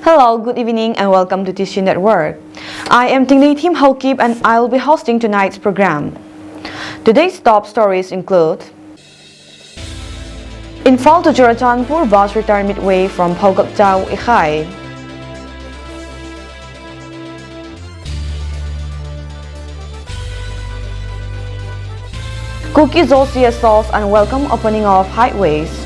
Hello, good evening and welcome to Tissue Network. I am Tingday Tim Hokip and I will be hosting tonight's program. Today's top stories include Infal to Churachandpur bus return midway from Phogakchao, Ikhai. Kuki Zoo CSO's unwelcome opening of highways.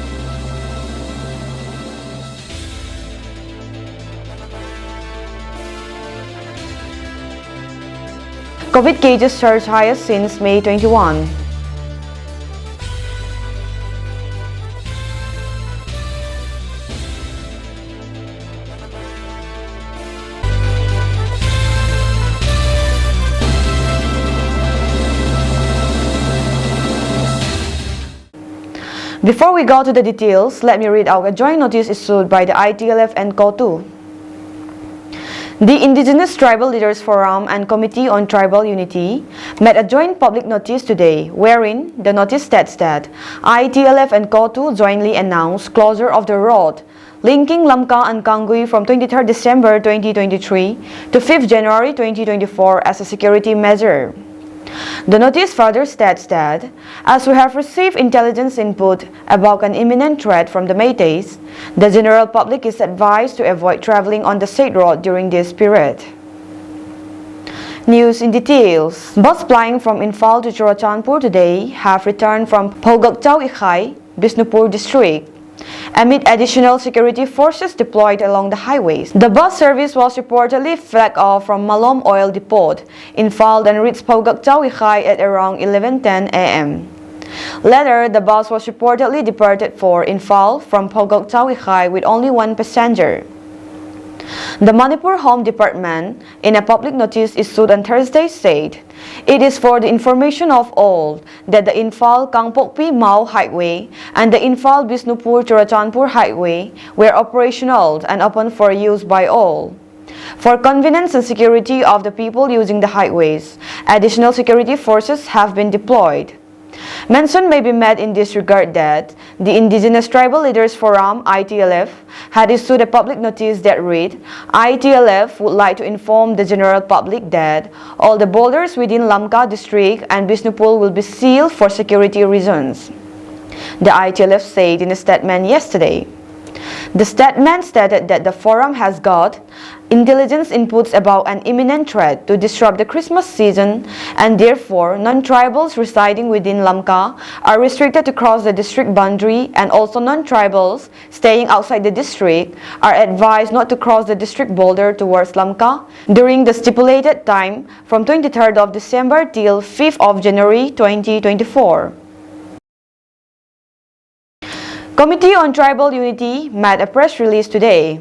COVID cases surge highest since May 21. Before we go to the details, let me read out a joint notice issued by the ITLF and COTU. The Indigenous Tribal Leaders Forum and Committee on Tribal Unity met a joint public notice today, wherein the notice states that ITLF and COTU jointly announced closure of the road linking Lamka and Kangui from 23 December 2023 to 5 January 2024 as a security measure. The notice further states that, as we have received intelligence input about an imminent threat from the Métis, the general public is advised to avoid traveling on the said road during this period. News in details. Bus plying from Infal to Churachandpur today have returned from Phogakchao Ikhai, Bisnupur district, amid additional security forces deployed along the highways. The bus service was reportedly flagged off from Malom Oil Depot, Infal, and reached Phogakchao Ikhai at around 11:10 a.m. Later, the bus was reportedly departed for Infal from Phogakchao Ikhai with only one passenger. The Manipur Home Department, in a public notice issued on Thursday, said, "It is for the information of all that the Infal Kangpokpi Mao Highway and the Infal Bisnupur Churachandpur Highway were operational and open for use by all. For convenience and security of the people using the highways, additional security forces have been deployed." Mention may be made in this regard that the Indigenous Tribal Leaders Forum (ITLF) had issued a public notice that read, "ITLF would like to inform the general public that all the borders within Lamka district and Bisnupur will be sealed for security reasons," the ITLF said in a statement yesterday. The statement stated that the forum has got intelligence inputs about an imminent threat to disrupt the Christmas season, and therefore non-tribals residing within Lamka are restricted to cross the district boundary, and also non-tribals staying outside the district are advised not to cross the district border towards Lamka during the stipulated time from 23rd of December till 5th of January 2024. Committee on Tribal Unity met a press release today.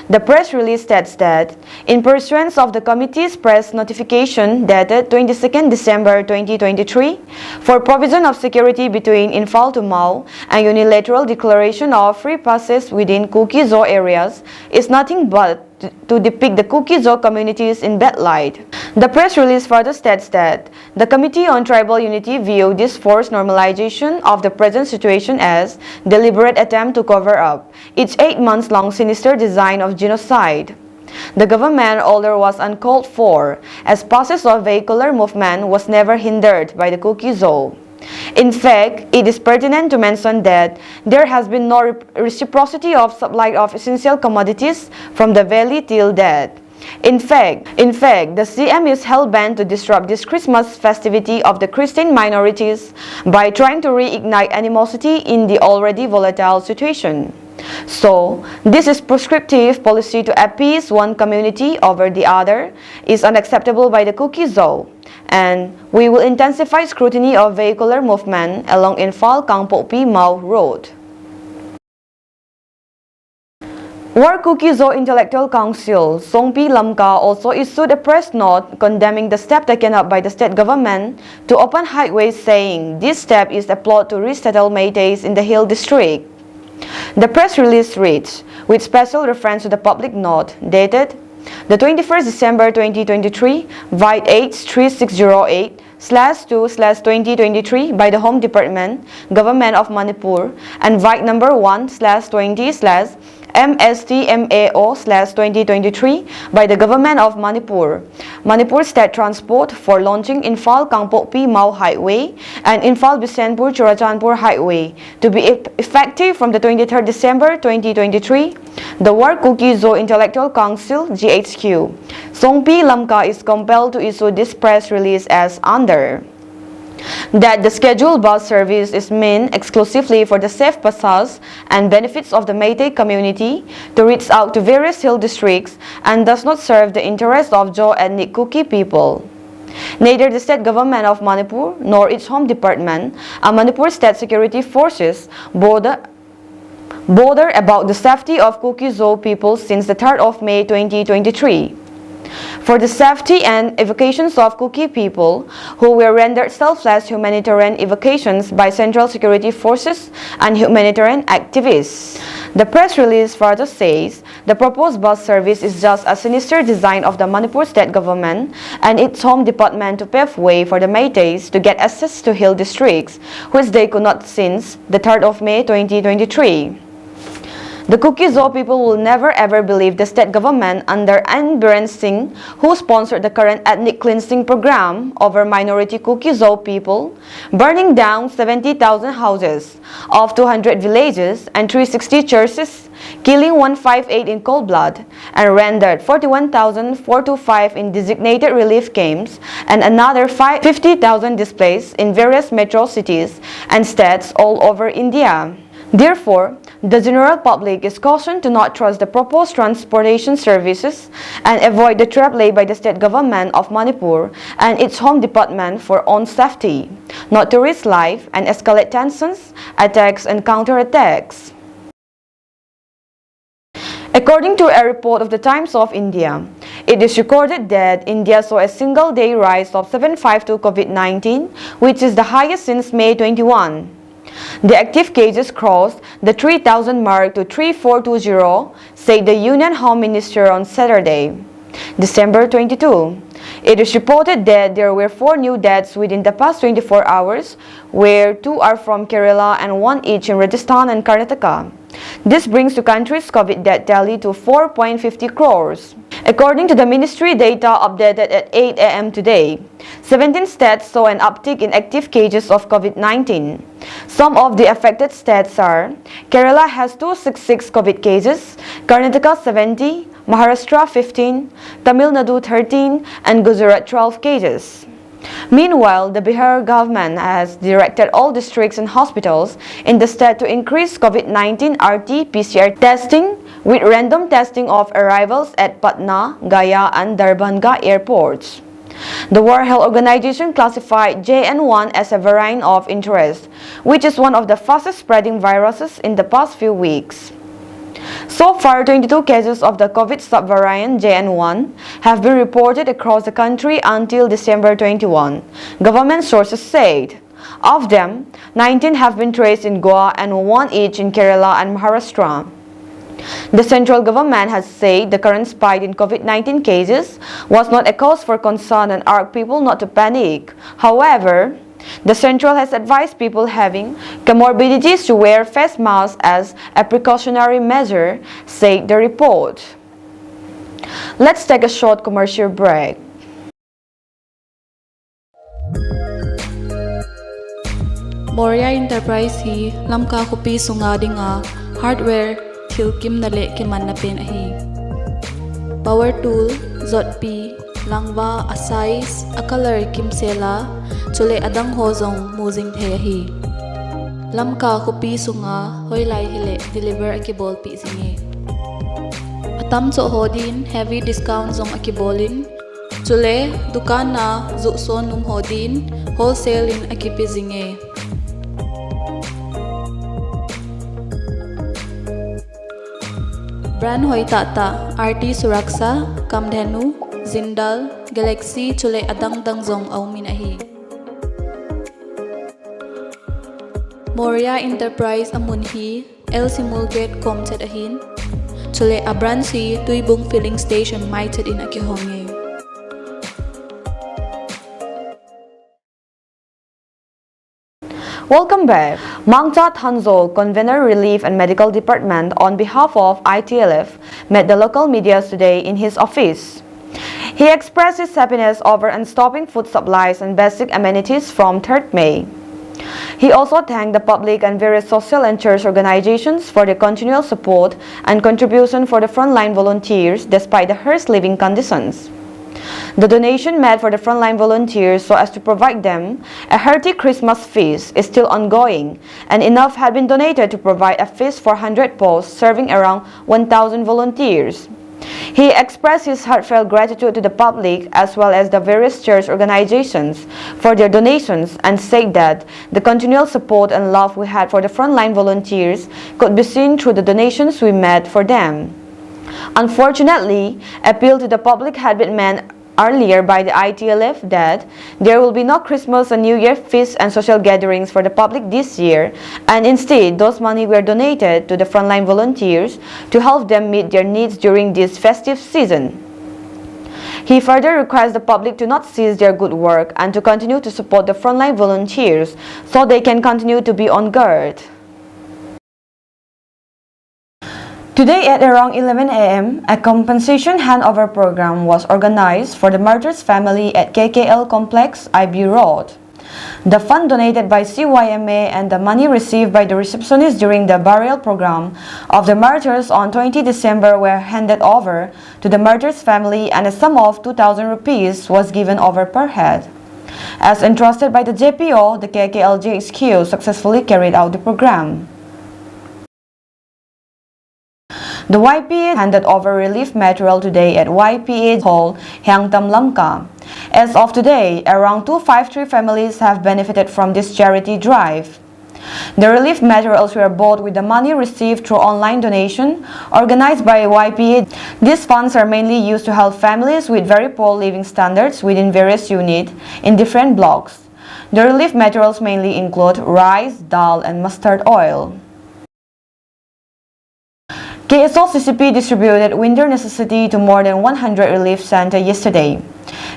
The press release states that, in pursuance of the committee's press notification dated 22nd December 2023 for provision of security between Infal to Mao and unilateral declaration of free passes within Kuki Zoo areas, is nothing but to depict the Kuki Zoo communities in bad light. The press release further states that the Committee on Tribal Unity viewed this forced normalization of the present situation as deliberate attempt to cover up its 8 months long sinister design of genocide. The government order was uncalled for, as passes of vehicular movement was never hindered by the Kuki Zoo. In fact, it is pertinent to mention that there has been no reciprocity of supply of essential commodities from the valley till that. In fact, the CM is hell-bent to disrupt this Christmas festivity of the Christian minorities by trying to reignite animosity in the already volatile situation. So, this is prescriptive policy to appease one community over the other is unacceptable by the Kuki Zoo, and we will intensify scrutiny of vehicular movement along Infal Kangpokpi Mao Road. War Kuki Zoo Intellectual Council, Songpi Lamka, also issued a press note condemning the step taken up by the state government to open highways, saying this step is a plot to resettle Métis in the Hill District. The press release reads, with special reference to the public note dated the 21st December 2023, Vite H3608/2/2023 by the Home Department, Government of Manipur, and Vite number 1/20/S MSTMAO/2023 by the Government of Manipur, Manipur State Transport for launching Imphal Kangpokpi Mau Highway and Imphal Bishenpur Churachandpur Highway to be effective from the 23rd December 2023. The War Kuki Zo Intellectual Council GHQ, Songpi Lamka is compelled to issue this press release as under. That the scheduled bus service is meant exclusively for the safe passage and benefits of the Meitei community to reach out to various hill districts and does not serve the interests of Jaw ethnic Kuki people. Neither the state government of Manipur nor its home department and Manipur State Security Forces bother about the safety of Kuki Zo people since the 3rd of May 2023. For the safety and evacuations of Kuki people who were rendered selfless humanitarian evacuations by Central Security Forces and humanitarian activists. The press release further says the proposed bus service is just a sinister design of the Manipur state government and its home department to pave way for the Meiteis to get access to hill districts, which they could not since the 3rd of May 2023. The Kuki Zo people will never ever believe the state government under N. Biren Singh, who sponsored the current ethnic cleansing program over minority Kuki Zo people, burning down 70,000 houses of 200 villages and 360 churches, killing 158 in cold blood, and rendered 41,425 in designated relief camps and another 50,000 displaced in various metro cities and states all over India. Therefore, the general public is cautioned to not trust the proposed transportation services and avoid the trap laid by the state government of Manipur and its home department for own safety, not to risk life and escalate tensions, attacks and counterattacks. According to a report of the Times of India, it is recorded that India saw a single-day rise of 752 COVID-19, which is the highest since May 21. The active cases crossed the 3,000 mark to 3,420, said the Union Home Minister on Saturday, December 22. It is reported that there were 4 new deaths within the past 24 hours, where 2 are from Kerala and 1 each in Rajasthan and Karnataka. This brings the country's COVID death tally to 4.50 crores. According to the ministry data updated at 8 a.m. today, 17 states saw an uptick in active cases of COVID-19. Some of the affected states are Kerala has 266 COVID cases, Karnataka 70, Maharashtra 15, Tamil Nadu 13, and Gujarat 12 cases. Meanwhile, the Bihar government has directed all districts and hospitals in the state to increase COVID-19 RT-PCR testing with random testing of arrivals at Patna, Gaya and Darbhanga airports. The World Health Organization classified JN1 as a variant of interest, which is one of the fastest spreading viruses in the past few weeks. So far, 22 cases of the COVID subvariant JN1 have been reported across the country until December 21, government sources said. Of them, 19 have been traced in Goa and 1 each in Kerala and Maharashtra. The central government has said the current spike in COVID-19 cases was not a cause for concern and urged people not to panic. However, the Central has advised people having comorbidities to wear face masks as a precautionary measure, said the report. Let's take a short commercial break. Moria Enterprise hi lamka kupi sunga dinga hardware thilkim nale kiman na pen ahi. Power tool zotpi langwa asais akalar kimsela chule adang hozong muzing thehi lamka kupi sunga hoilai hile deliver akibol pi zinge atam cho hodin heavy discount zong akibolin chule dukan na zuson num hodin wholesale in akipi zinge brand hoi tata RT Suraksha Kamdhenu Zindal Galaxy chule adang dangzong aumin ahi Moria Enterprise amunhi El Simulgate Comchet ahin chule abransi tuibung filling station maited in akihonge Welcome back. Mangchat Hanzo, Convener Relief and Medical Department on behalf of ITLF, met the local media today in his office. He expressed his happiness over unstopping food supplies and basic amenities from 3rd May. He also thanked the public and various social and church organizations for their continual support and contribution for the frontline volunteers despite the harsh living conditions. The donation made for the frontline volunteers so as to provide them a hearty Christmas feast is still ongoing, and enough had been donated to provide a feast for 100 posts serving around 1,000 volunteers. He expressed his heartfelt gratitude to the public as well as the various church organizations for their donations and said that the continual support and love we had for the frontline volunteers could be seen through the donations we made for them. Unfortunately, appeal to the public had been made earlier by the ITLF that there will be no Christmas and New Year feasts and social gatherings for the public this year, and instead those money were donated to the frontline volunteers to help them meet their needs during this festive season. He further requests the public to not cease their good work and to continue to support the frontline volunteers so they can continue to be on guard. Today at around 11 a.m., a compensation handover program was organized for the martyrs' family at KKL Complex, IB Road. The fund donated by CYMA and the money received by the receptionist during the burial program of the martyrs on 20 December were handed over to the martyrs' family, and a sum of 2,000 rupees was given over per head. As entrusted by the JPO, the KKL JHQ successfully carried out the program. The YPA handed over relief material today at YPA Hall, Hyangtam Lamka. As of today, around 253 families have benefited from this charity drive. The relief materials were bought with the money received through online donation organized by YPA. These funds are mainly used to help families with very poor living standards within various units in different blocks. The relief materials mainly include rice, dal, and mustard oil. KSO CCP distributed winter necessity to more than 100 relief centers yesterday.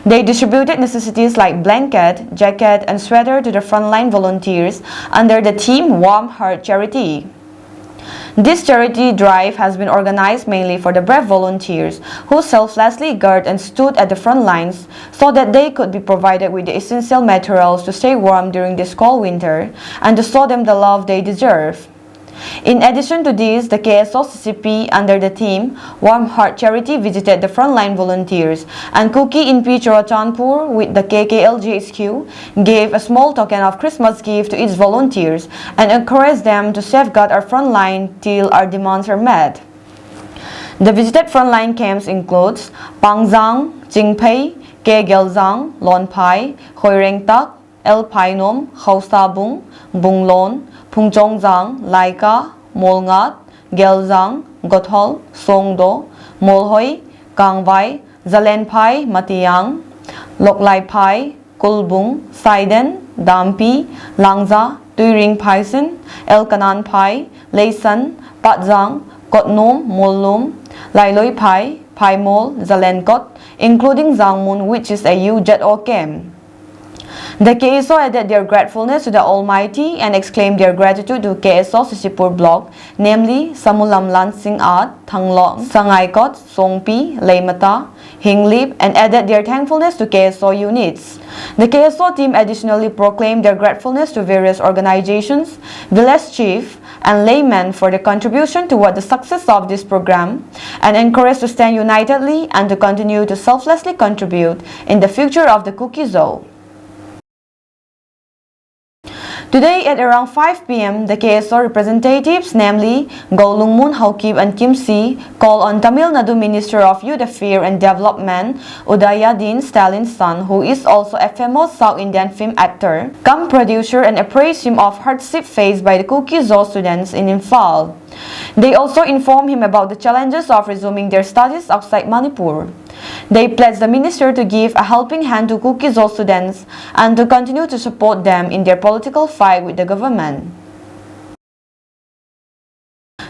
They distributed necessities like blanket, jacket, and sweater to the frontline volunteers under the theme Warm Heart Charity. This charity drive has been organized mainly for the brave volunteers who selflessly guarded and stood at the front lines so that they could be provided with the essential materials to stay warm during this cold winter and to show them the love they deserve. In addition to this, the KSO CCP under the theme Warm Heart Charity visited the frontline volunteers, and Cookie in P. Chorachandpur with the KKL GHQ gave a small token of Christmas gift to its volunteers and encouraged them to safeguard our frontline till our demands are met. The visited frontline camps includes Pangzang, Jingpei, Kegelzang, Lonpai, Hoirengtak, El Painom, Haustabung, Bunglon, Pungchongzang, Laika, Molngat, Gelzang, Gothol, Songdo, Molhoi, Kangvai, Zalenpai, Matiang, Loklaipai, Kulbung, Saiden, Dampi, Langza, Tuiring Paisen, Elkanan Pai, Leisan, Patzang, Kotnom, Molum, Lailoi Pai, Paimol, Zalenkot, including Zangmun, which is a UJO camp. The KSO added their gratefulness to the Almighty and exclaimed their gratitude to KSO Sisipur block, namely Samulamlan Singat, Thanglong, Sangaikot, Songpi, Leimata, Hinglip, and added their thankfulness to KSO units. The KSO team additionally proclaimed their gratefulness to various organizations, village chief, and laymen for their contribution toward the success of this program and encouraged to stand unitedly and to continue to selflessly contribute in the future of the Kuki Zoo. Today at around 5 p.m., the KSO representatives, namely Go Lungmun Haukip and Kim Si, called on Tamil Nadu Minister of Youth Affairs and Development, Udayadin Stalin's son, who is also a famous South Indian film actor, come producer and appraise him of hardship faced by the Kuki Zoo students in Imphal. They also informed him about the challenges of resuming their studies outside Manipur. They pledged the minister to give a helping hand to Kuki Zoo students and to continue to support them in their political fight with the government.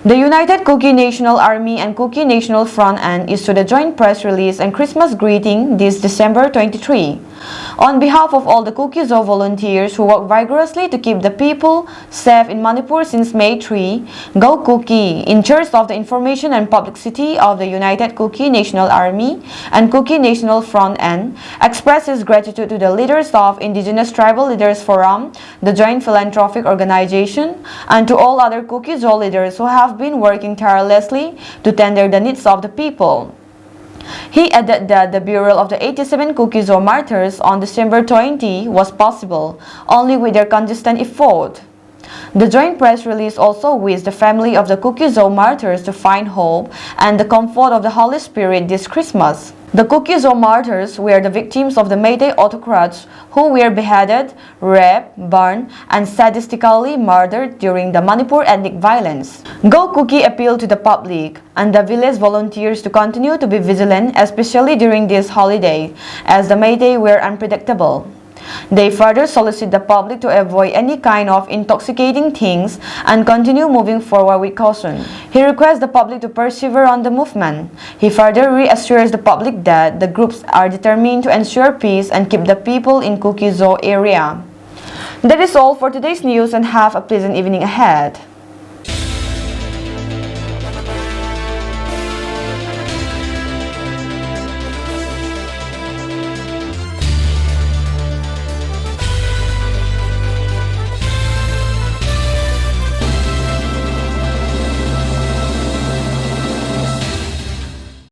The United Kuki National Army and Kuki National Front End issued a joint press release and Christmas greeting this December 23. On behalf of all the Kuki Zoo volunteers who work vigorously to keep the people safe in Manipur since May 3, Go Kuki, in charge of the information and publicity of the United Kuki National Army and Kuki National Front End, expresses gratitude to the leaders of Indigenous Tribal Leaders Forum, the Joint Philanthropic Organization, and to all other Kuki Zoo leaders who have been working tirelessly to tender the needs of the people. He added that the burial of the 87 Kuki Zoo martyrs on December 20 was possible only with their consistent effort. The joint press release also wished the family of the Kuki Zoo martyrs to find hope and the comfort of the Holy Spirit this Christmas. The Kuki Zoo martyrs were the victims of the Meitei autocrats who were beheaded, raped, burned, and sadistically murdered during the Manipur ethnic violence. Go Kuki appealed to the public and the village volunteers to continue to be vigilant, especially during this holiday, as the Meitei were unpredictable. They further solicit the public to avoid any kind of intoxicating things and continue moving forward with caution. He requests the public to persevere on the movement. He further reassures the public that the groups are determined to ensure peace and keep the people in Kuki Zoo area. That is all for today's news, and have a pleasant evening ahead.